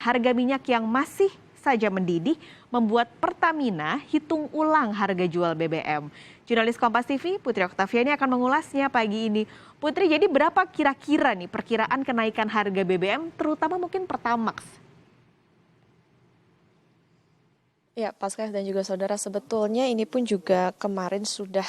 Harga minyak yang masih saja mendidih membuat Pertamina hitung ulang harga jual BBM. Jurnalis Kompas TV Putri Oktaviani akan mengulasnya pagi ini. Putri, jadi berapa kira-kira nih perkiraan kenaikan harga BBM terutama mungkin Pertamax? Ya, Paskas dan juga saudara, sebetulnya ini pun juga kemarin sudah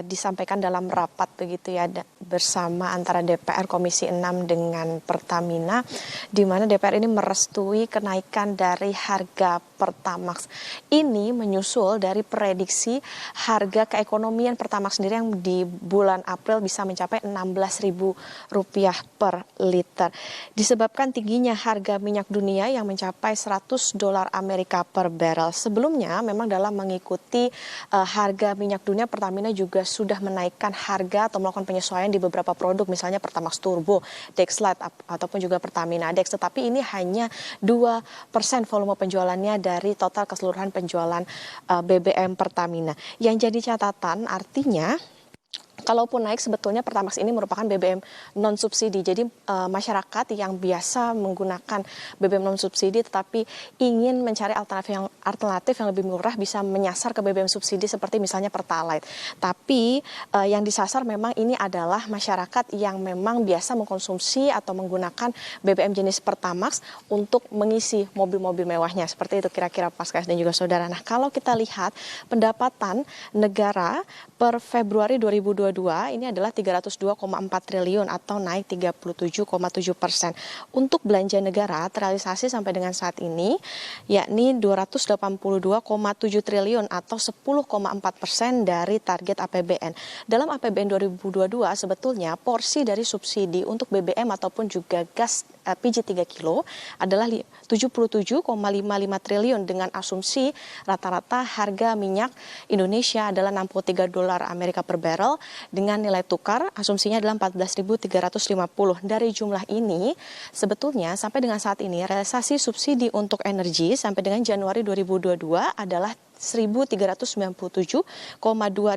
disampaikan dalam rapat begitu ya bersama antara DPR Komisi 6 dengan Pertamina, di mana DPR ini merestui kenaikan dari harga Pertamax. Ini menyusul dari prediksi harga keekonomian Pertamax sendiri yang di bulan April bisa mencapai Rp16.000 per liter. Disebabkan tingginya harga minyak dunia yang mencapai $100 Amerika per barrel. Sebelumnya memang dalam mengikuti harga minyak dunia, Pertamina juga sudah menaikkan harga atau melakukan penyesuaian di beberapa produk, misalnya Pertamax Turbo, Dexlite ataupun juga Pertamina Dex. Tetapi ini hanya 2% volume penjualannya dari total keseluruhan penjualan BBM Pertamina. Yang jadi catatan artinya, kalaupun naik sebetulnya Pertamax ini merupakan BBM non subsidi. Jadi masyarakat yang biasa menggunakan BBM non subsidi tetapi ingin mencari alternatif yang lebih murah bisa menyasar ke BBM subsidi seperti misalnya Pertalite. Tapi yang disasar memang ini adalah masyarakat yang memang biasa mengkonsumsi atau menggunakan BBM jenis Pertamax untuk mengisi mobil-mobil mewahnya. Seperti itu kira-kira Paskas dan juga saudara. Nah, kalau kita lihat pendapatan negara per Februari 2022 ini adalah 302,4 triliun atau naik 37,7%. Untuk belanja negara terrealisasi sampai dengan saat ini yakni 282,7 triliun atau 10,4% dari target APBN. Dalam APBN 2022 sebetulnya porsi dari subsidi untuk BBM ataupun juga gas LPG 3 kilo adalah 77,55 triliun dengan asumsi rata-rata harga minyak Indonesia adalah $63 Amerika per barrel dengan nilai tukar asumsinya adalah 14.350. Dari jumlah ini sebetulnya sampai dengan saat ini realisasi subsidi untuk energi sampai dengan Januari 2022 adalah 1.397,2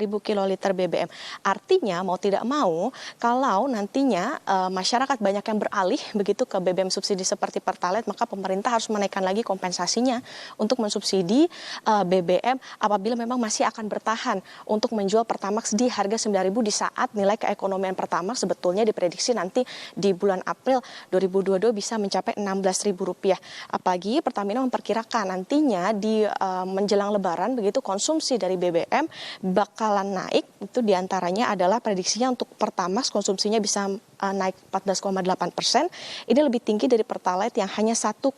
ribu kiloliter BBM. Artinya mau tidak mau kalau nantinya masyarakat banyak yang beralih begitu ke BBM subsidi seperti Pertalite, maka pemerintah harus menaikkan lagi kompensasinya untuk mensubsidi BBM apabila memang masih akan bertahan untuk menjual Pertamax di harga 9.000 di saat nilai keekonomian Pertamax sebetulnya diprediksi nanti di bulan April 2022 bisa mencapai Rp16.000. Apalagi Pertamina memperkirakan nantinya di menjelang Lebaran begitu konsumsi dari BBM bakalan naik. Itu diantaranya adalah prediksinya untuk Pertamax konsumsinya bisa naik 14,8%. Ini lebih tinggi dari Pertalite yang hanya 1,2%.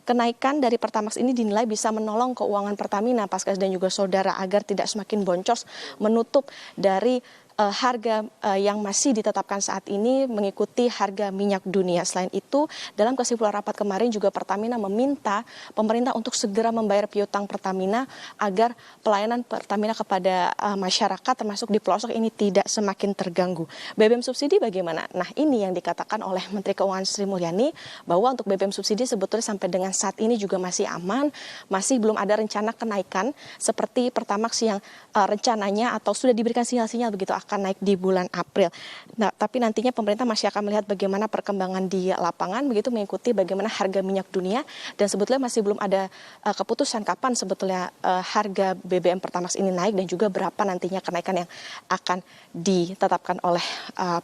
Kenaikan dari Pertamax ini dinilai bisa menolong keuangan Pertamina, Paskas dan juga saudara, agar tidak semakin boncos menutup dari harga yang masih ditetapkan saat ini mengikuti harga minyak dunia. Selain itu, dalam kesimpulan rapat kemarin juga Pertamina meminta pemerintah untuk segera membayar piutang Pertamina agar pelayanan Pertamina kepada masyarakat termasuk di pelosok ini tidak semakin terganggu. BBM subsidi bagaimana? Nah, ini yang dikatakan oleh Menteri Keuangan Sri Mulyani bahwa untuk BBM subsidi sebetulnya sampai dengan saat ini juga masih aman, masih belum ada rencana kenaikan seperti Pertamax yang rencananya atau sudah diberikan sinyal-sinyal begitu akan naik di bulan April. Nah, tapi nantinya pemerintah masih akan melihat bagaimana perkembangan di lapangan begitu mengikuti bagaimana harga minyak dunia dan sebetulnya masih belum ada keputusan kapan sebetulnya harga BBM Pertamax ini naik dan juga berapa nantinya kenaikan yang akan ditetapkan oleh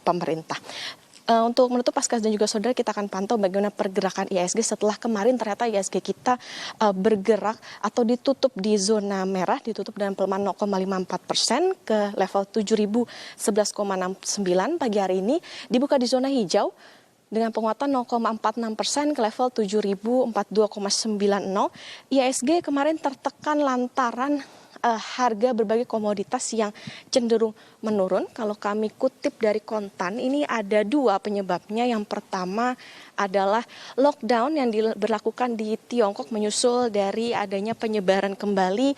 pemerintah. Untuk menutup Paskas dan juga saudara, kita akan pantau bagaimana pergerakan IHSG setelah kemarin ternyata IHSG kita bergerak atau ditutup di zona merah, ditutup dengan pelemahan 0,54% ke level 7.011,69. Pagi hari ini dibuka di zona hijau dengan penguatan 0,46% ke level 7.042,90. IHSG kemarin tertekan lantaran harga berbagai komoditas yang cenderung menurun. Kalau kami kutip dari Kontan, ini ada dua penyebabnya. Yang pertama adalah lockdown yang diberlakukan di Tiongkok menyusul dari adanya penyebaran kembali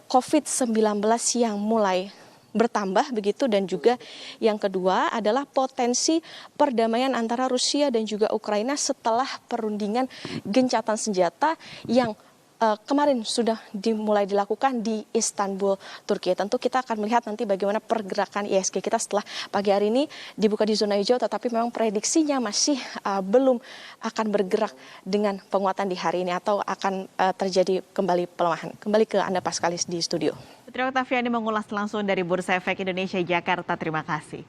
COVID-19 yang mulai bertambah begitu, dan juga yang kedua adalah potensi perdamaian antara Rusia dan juga Ukraina setelah perundingan gencatan senjata yang kemarin sudah dimulai dilakukan di Istanbul, Turki. Tentu kita akan melihat nanti bagaimana pergerakan ISG kita setelah pagi hari ini dibuka di zona hijau, tetapi memang prediksinya masih belum akan bergerak dengan penguatan di hari ini atau akan terjadi kembali pelemahan. Kembali ke Anda Paskalis di studio. Putri Oktaviani mengulas langsung dari Bursa Efek Indonesia Jakarta. Terima kasih.